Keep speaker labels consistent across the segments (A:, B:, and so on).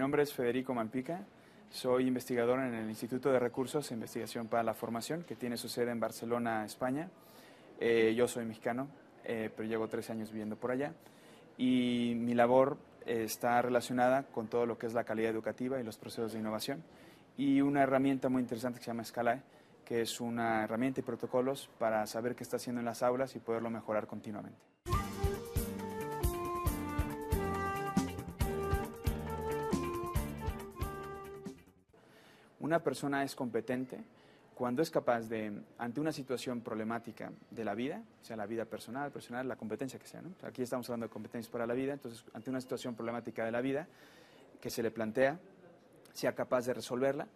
A: nombre es Federico Malpica, soy investigador en el Instituto de Recursos e Investigación para la Formación, que tiene su sede en Barcelona, España. Yo soy mexicano, pero llevo 13 años viviendo por allá, y mi labor está relacionada con todo lo que es la calidad educativa y los procesos de innovación, y una herramienta muy interesante que se llama Scalae, que es una herramienta y protocolos para saber qué está haciendo en las aulas y poderlo mejorar continuamente. Una persona es competente cuando es capaz de, ante una situación problemática de la vida, sea la vida personal, profesional, la competencia que sea, ¿no? Aquí estamos hablando de competencias para la vida, entonces ante una situación problemática de la vida que se le plantea, sea capaz de resolverla,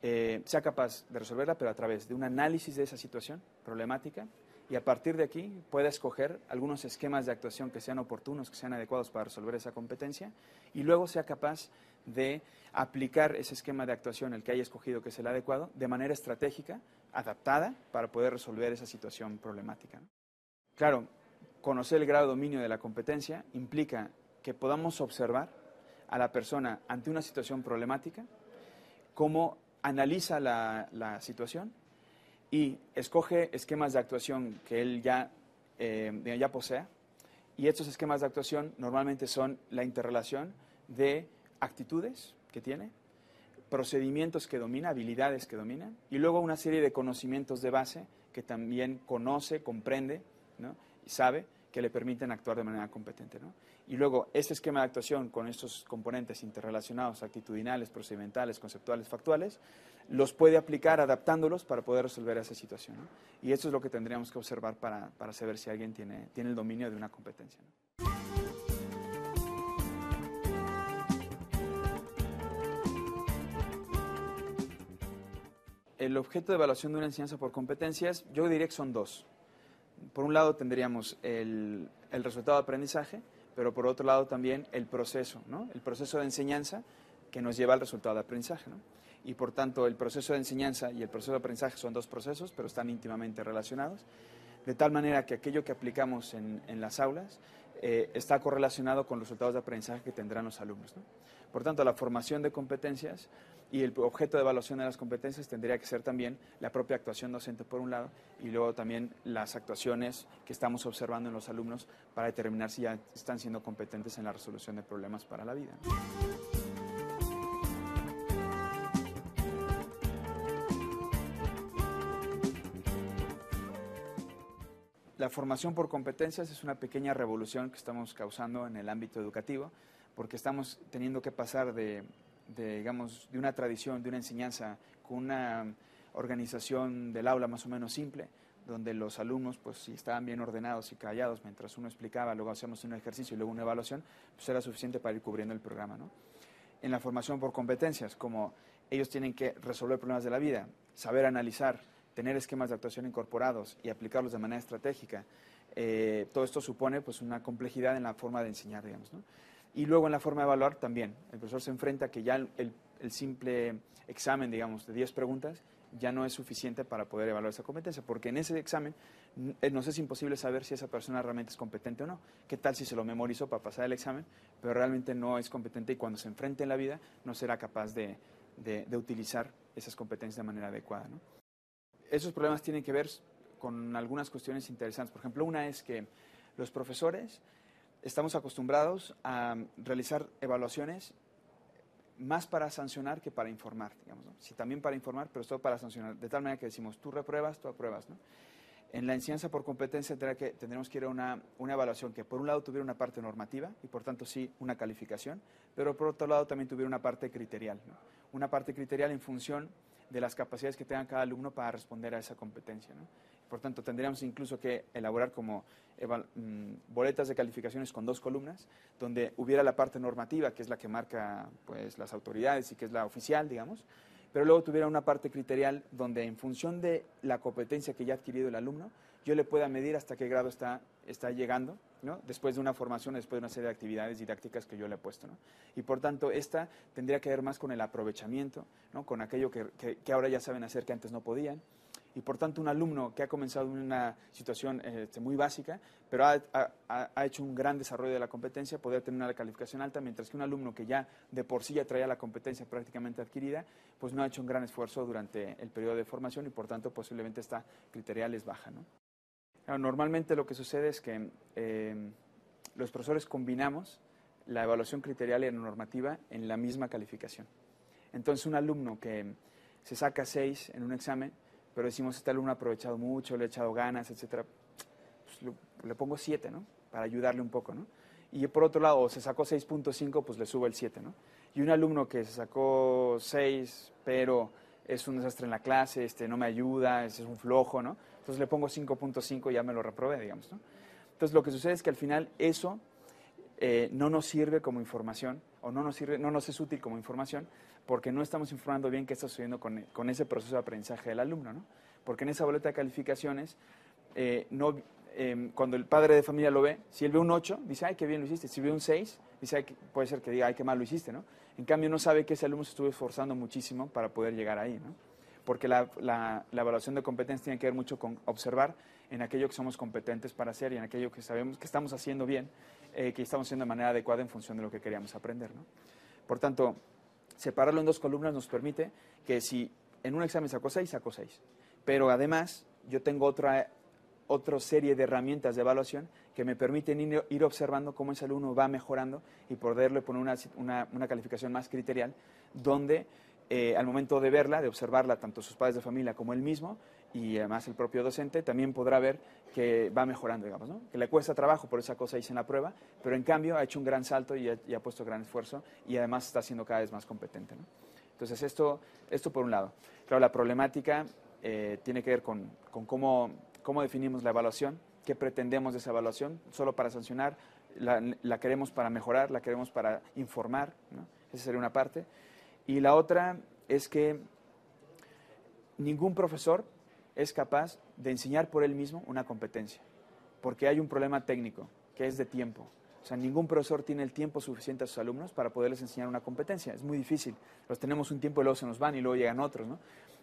A: pero a través de un análisis de esa situación problemática, y a partir de aquí pueda escoger algunos esquemas de actuación que sean oportunos, que sean adecuados para resolver esa competencia, y luego sea capaz de aplicar ese esquema de actuación, el que haya escogido que es el adecuado, de manera estratégica, adaptada, para poder resolver esa situación problemática, ¿no? Claro, conocer el grado de dominio de la competencia implica que podamos observar a la persona ante una situación problemática, cómo analiza la situación y escoge esquemas de actuación que él ya posea, y estos esquemas de actuación normalmente son la interrelación de actitudes que tiene, procedimientos que domina, habilidades que domina, y luego una serie de conocimientos de base que también conoce, comprende, ¿no? Y sabe, que le permiten actuar de manera competente, ¿no? Y luego este esquema de actuación con estos componentes interrelacionados, actitudinales, procedimentales, conceptuales, factuales, los puede aplicar adaptándolos para poder resolver esa situación, ¿no? Y esto es lo que tendríamos que observar para saber si alguien tiene el dominio de una competencia, ¿no? El objeto de evaluación de una enseñanza por competencias, yo diría que son dos. Por un lado tendríamos el resultado de aprendizaje, pero por otro lado también el proceso, ¿no? El proceso de enseñanza que nos lleva al resultado de aprendizaje, ¿no? Y por tanto el proceso de enseñanza y el proceso de aprendizaje son dos procesos, pero están íntimamente relacionados, de tal manera que aquello que aplicamos en las aulas está correlacionado con los resultados de aprendizaje que tendrán los alumnos, ¿no? Por tanto, la formación de competencias y el objeto de evaluación de las competencias tendría que ser también la propia actuación docente por un lado, y luego también las actuaciones que estamos observando en los alumnos para determinar si ya están siendo competentes en la resolución de problemas para la vida, ¿no? La formación por competencias es una pequeña revolución que estamos causando en el ámbito educativo, porque estamos teniendo que pasar digamos, de una tradición, de una enseñanza con una organización del aula más o menos simple, donde los alumnos, pues si estaban bien ordenados y callados mientras uno explicaba, luego hacíamos un ejercicio y luego una evaluación, pues era suficiente para ir cubriendo el programa, ¿no? En la formación por competencias, como ellos tienen que resolver problemas de la vida, saber analizar, tener esquemas de actuación incorporados y aplicarlos de manera estratégica, todo esto supone pues una complejidad en la forma de enseñar, digamos, ¿no? Y luego en la forma de evaluar también, el profesor se enfrenta a que ya el simple examen, digamos, de 10 preguntas ya no es suficiente para poder evaluar esa competencia, porque en ese examen nos es imposible saber si esa persona realmente es competente o no. ¿Qué tal si se lo memorizó para pasar el examen, pero realmente no es competente y cuando se enfrente en la vida no será capaz de utilizar esas competencias de manera adecuada, ¿no? Esos problemas tienen que ver con algunas cuestiones interesantes. Por ejemplo, una es que los profesores estamos acostumbrados a realizar evaluaciones más para sancionar que para informar, digamos, ¿no? Sí, también para informar, pero es todo para sancionar, de tal manera que decimos, tú repruebas, tú apruebas, ¿no? En la enseñanza por competencia tendremos que ir a una evaluación que por un lado tuviera una parte normativa y por tanto sí una calificación, pero por otro lado también tuviera una parte criterial, ¿no? Una parte criterial en función de las capacidades que tenga cada alumno para responder a esa competencia, ¿no? Por tanto, tendríamos incluso que elaborar como boletas de calificaciones con 2 columnas, donde hubiera la parte normativa, que es la que marca pues, las autoridades y que es la oficial, digamos, pero luego tuviera una parte criterial donde en función de la competencia que ya ha adquirido el alumno, yo le pueda medir hasta qué grado está llegando, ¿no? Después de una formación, después de una serie de actividades didácticas que yo le he puesto, ¿no? Y por tanto, esta tendría que ver más con el aprovechamiento, ¿no? Con aquello que ahora ya saben hacer que antes no podían. Y por tanto, un alumno que ha comenzado en una situación muy básica, pero ha hecho un gran desarrollo de la competencia, podría tener una calificación alta, mientras que un alumno que ya de por sí ya traía la competencia prácticamente adquirida, pues no ha hecho un gran esfuerzo durante el periodo de formación y por tanto posiblemente esta criterial es baja, ¿no? Claro, normalmente lo que sucede es que los profesores combinamos la evaluación criterial y la normativa en la misma calificación. Entonces, un alumno que se saca 6 en un examen, pero decimos, este alumno ha aprovechado mucho, le ha echado ganas, etcétera, pues le pongo 7, ¿no? Para ayudarle un poco, ¿no? Y por otro lado, se sacó 6.5, pues le subo el 7, ¿no? Y un alumno que se sacó 6, pero es un desastre en la clase, no me ayuda, es un flojo, ¿no? Entonces le pongo 5.5 y ya me lo reprobé, digamos, ¿no? Entonces lo que sucede es que al final eso no nos sirve como información o no nos es útil como información porque no estamos informando bien qué está sucediendo con ese proceso de aprendizaje del alumno, ¿no? Porque en esa boleta de calificaciones, cuando el padre de familia lo ve, si él ve un 8, dice, ay, qué bien lo hiciste. Si ve un 6, dice, ay, puede ser que diga, ay, qué mal lo hiciste, ¿no? En cambio, no sabe que ese alumno se estuvo esforzando muchísimo para poder llegar ahí, ¿no? Porque la evaluación de competencia tiene que ver mucho con observar en aquello que somos competentes para hacer y en aquello que sabemos que estamos haciendo bien, que estamos haciendo de manera adecuada en función de lo que queríamos aprender, ¿no? Por tanto, separarlo en 2 columnas nos permite que si en un examen sacó 6, sacó 6. Pero además, yo tengo otra serie de herramientas de evaluación que me permiten ir observando cómo ese alumno va mejorando y poderle poner una calificación más criterial, donde al momento de verla, de observarla, tanto sus padres de familia como él mismo, y además el propio docente, también podrá ver que va mejorando, digamos, ¿no? Que le cuesta trabajo, por esa cosa hice en la prueba, pero en cambio ha hecho un gran salto y ha puesto gran esfuerzo y además está siendo cada vez más competente, ¿no? Entonces esto por un lado. Claro, la problemática tiene que ver con cómo definimos la evaluación, qué pretendemos de esa evaluación, solo para sancionar, la queremos para mejorar, la queremos para informar, ¿no? Esa sería una parte. Y la otra es que ningún profesor es capaz de enseñar por él mismo una competencia, porque hay un problema técnico, que es de tiempo. O sea, ningún profesor tiene el tiempo suficiente a sus alumnos para poderles enseñar una competencia. Es muy difícil. Los tenemos un tiempo y luego se nos van y luego llegan otros, ¿no?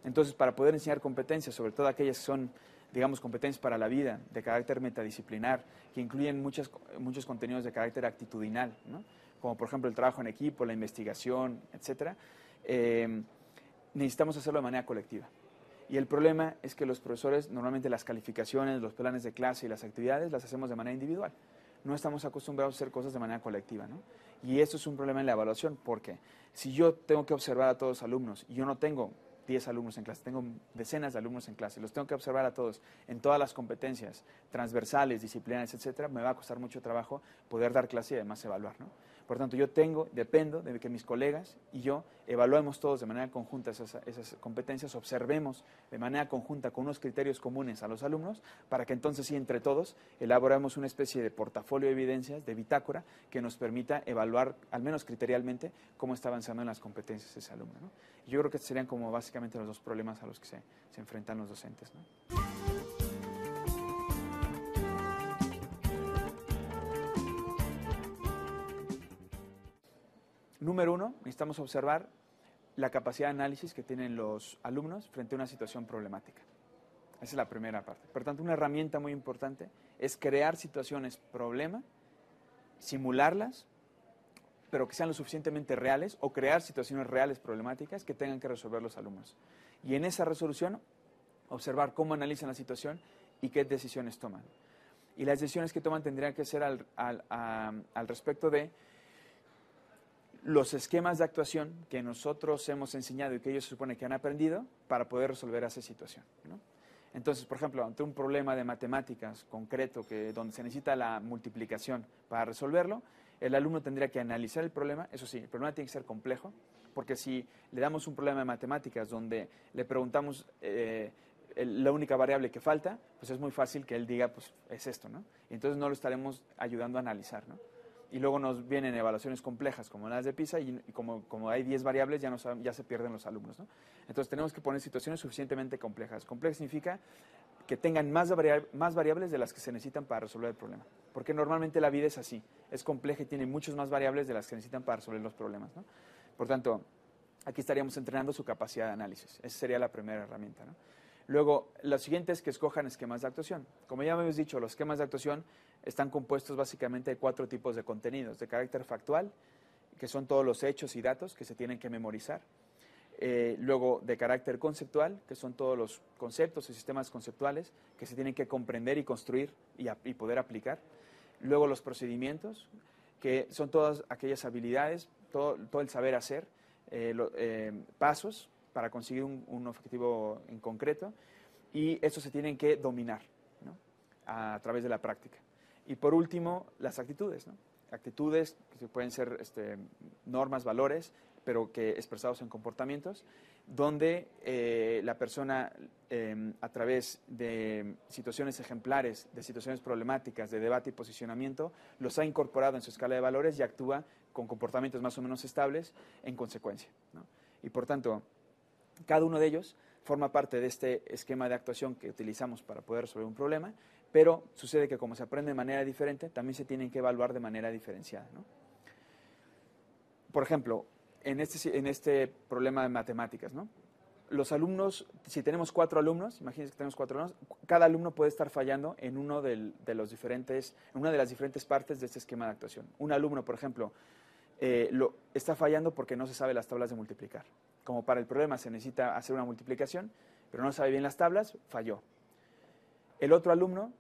A: Entonces, para poder enseñar competencias, sobre todo aquellas que son, digamos, competencias para la vida, de carácter metadisciplinar, que incluyen muchos contenidos de carácter actitudinal, ¿no? Como por ejemplo el trabajo en equipo, la investigación, etcétera, necesitamos hacerlo de manera colectiva. Y el problema es que los profesores, normalmente las calificaciones, los planes de clase y las actividades las hacemos de manera individual. No estamos acostumbrados a hacer cosas de manera colectiva, ¿no? Y eso es un problema en la evaluación, porque si yo tengo que observar a todos los alumnos y yo no tengo 10 alumnos en clase, tengo decenas de alumnos en clase, los tengo que observar a todos en todas las competencias transversales, disciplinares, etcétera, me va a costar mucho trabajo poder dar clase y además evaluar, ¿no? Por tanto, dependo de que mis colegas y yo evaluemos todos de manera conjunta esas competencias, observemos de manera conjunta con unos criterios comunes a los alumnos, para que entonces sí, entre todos, elaboremos una especie de portafolio de evidencias, de bitácora, que nos permita evaluar, al menos criterialmente, cómo está avanzando en las competencias ese alumno, ¿no? Yo creo que estos serían como básicamente los 2 problemas a los que se enfrentan los docentes, ¿no? Número 1, necesitamos observar la capacidad de análisis que tienen los alumnos frente a una situación problemática. Esa es la primera parte. Por tanto, una herramienta muy importante es crear situaciones problema, simularlas, pero que sean lo suficientemente reales, o crear situaciones reales problemáticas que tengan que resolver los alumnos. Y en esa resolución, observar cómo analizan la situación y qué decisiones toman. Y las decisiones que toman tendrían que ser al respecto de los esquemas de actuación que nosotros hemos enseñado y que ellos se supone que han aprendido para poder resolver esa situación, ¿no? Entonces, por ejemplo, ante un problema de matemáticas concreto donde se necesita la multiplicación para resolverlo, el alumno tendría que analizar el problema. Eso sí, el problema tiene que ser complejo, porque si le damos un problema de matemáticas donde le preguntamos la única variable que falta, pues es muy fácil que él diga, pues es esto, ¿no? Y entonces no lo estaremos ayudando a analizar, ¿no? Y luego nos vienen evaluaciones complejas como las de PISA y como hay 10 variables ya se pierden los alumnos, ¿no? Entonces tenemos que poner situaciones suficientemente complejas. Complejo significa que tengan más variables de las que se necesitan para resolver el problema. Porque normalmente la vida es así, es compleja y tiene muchas más variables de las que se necesitan para resolver los problemas, ¿no? Por tanto, aquí estaríamos entrenando su capacidad de análisis. Esa sería la primera herramienta, ¿no? Luego, lo siguiente es que escojan esquemas de actuación. Como ya hemos dicho, los esquemas de actuación están compuestos básicamente de 4 tipos de contenidos: de carácter factual, que son todos los hechos y datos que se tienen que memorizar. Luego, de carácter conceptual, que son todos los conceptos y sistemas conceptuales que se tienen que comprender y construir y poder aplicar. Luego, los procedimientos, que son todas aquellas habilidades, todo el saber hacer, pasos para conseguir un objetivo en concreto, y estos se tienen que dominar, ¿no?, a través de la práctica. Y por último, las actitudes, ¿no? Actitudes que pueden ser normas, valores, pero que expresados en comportamientos, donde la persona, a través de situaciones ejemplares, de situaciones problemáticas, de debate y posicionamiento, los ha incorporado en su escala de valores y actúa con comportamientos más o menos estables en consecuencia, ¿no? Y por tanto, cada uno de ellos forma parte de este esquema de actuación que utilizamos para poder resolver un problema, pero sucede que como se aprende de manera diferente, también se tienen que evaluar de manera diferenciada, ¿no? Por ejemplo, en este problema de matemáticas, ¿no?, los alumnos, si tenemos 4 alumnos, imagínense que tenemos 4 alumnos, cada alumno puede estar fallando en en una de las diferentes partes de este esquema de actuación. Un alumno, por ejemplo, está fallando porque no se sabe las tablas de multiplicar. Como para el problema se necesita hacer una multiplicación, pero no sabe bien las tablas, falló. El otro alumno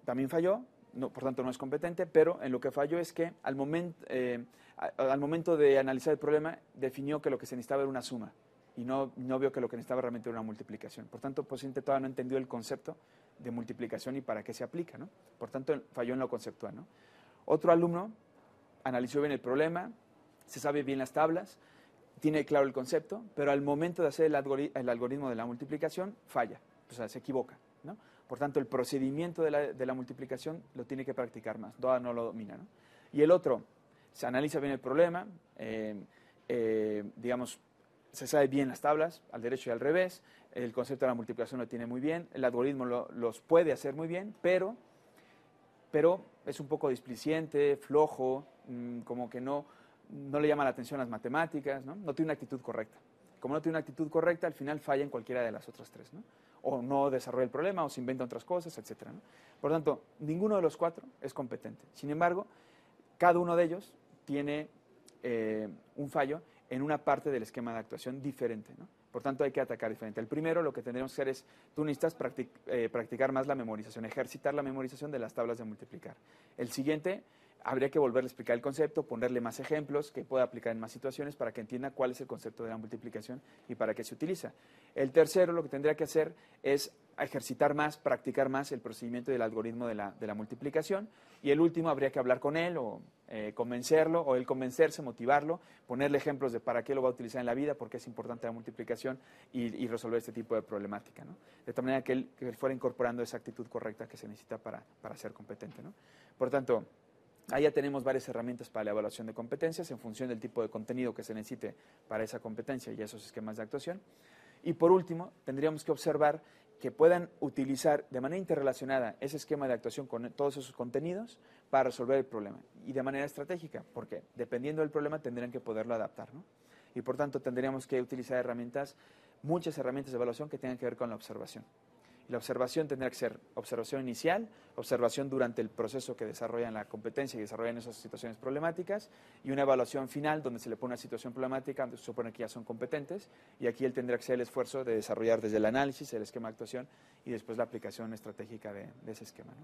A: también falló, por tanto no es competente, pero en lo que falló es que al momento de analizar el problema definió que lo que se necesitaba era una suma y no vio que lo que necesitaba realmente era una multiplicación. Por tanto, pues todavía no entendió el concepto de multiplicación y para qué se aplica, ¿no? Por tanto, falló en lo conceptual, ¿no? Otro alumno analizó bien el problema, se sabe bien las tablas, tiene claro el concepto, pero al momento de hacer el algoritmo de la multiplicación falla, o sea, se equivoca, ¿no? Por tanto, el procedimiento de la multiplicación lo tiene que practicar más, todavía no lo domina, ¿no? Y el otro se analiza bien el problema, digamos, se sabe bien las tablas, al derecho y al revés, el concepto de la multiplicación lo tiene muy bien, el algoritmo los puede hacer muy bien, pero es un poco displicente, flojo, como que no le llama la atención las matemáticas, ¿no? No tiene una actitud correcta. Como no tiene una actitud correcta, al final falla en cualquiera de las otras 3, ¿no? O no desarrolla el problema, o se inventa otras cosas, etcétera, ¿no? Por tanto, ninguno de los 4 es competente. Sin embargo, cada uno de ellos tiene un fallo en una parte del esquema de actuación diferente, ¿no? Por tanto, hay que atacar diferente. El primero, lo que tendremos que hacer es, tú necesitas practicar más la memorización, ejercitar la memorización de las tablas de multiplicar. El siguiente, habría que volverle a explicar el concepto, ponerle más ejemplos que pueda aplicar en más situaciones para que entienda cuál es el concepto de la multiplicación y para qué se utiliza. El tercero, lo que tendría que hacer es ejercitar más, practicar más el procedimiento del algoritmo de la multiplicación. Y el último, habría que hablar con él o convencerlo, o él convencerse, motivarlo, ponerle ejemplos de para qué lo va a utilizar en la vida, por qué es importante la multiplicación y resolver este tipo de problemática, ¿no? De tal manera que él fuera incorporando esa actitud correcta que se necesita para ser competente, ¿no? Por tanto, ahí ya tenemos varias herramientas para la evaluación de competencias en función del tipo de contenido que se necesite para esa competencia y esos esquemas de actuación. Y por último, tendríamos que observar que puedan utilizar de manera interrelacionada ese esquema de actuación con todos esos contenidos para resolver el problema y de manera estratégica, porque dependiendo del problema tendrían que poderlo adaptar, ¿no? Y por tanto tendríamos que utilizar muchas herramientas de evaluación que tengan que ver con la observación. La observación tendrá que ser observación inicial, observación durante el proceso que desarrollan la competencia y desarrollan esas situaciones problemáticas, y una evaluación final donde se le pone una situación problemática donde se supone que ya son competentes, y aquí él tendrá que hacer el esfuerzo de desarrollar desde el análisis, el esquema de actuación y después la aplicación estratégica de ese esquema, ¿no?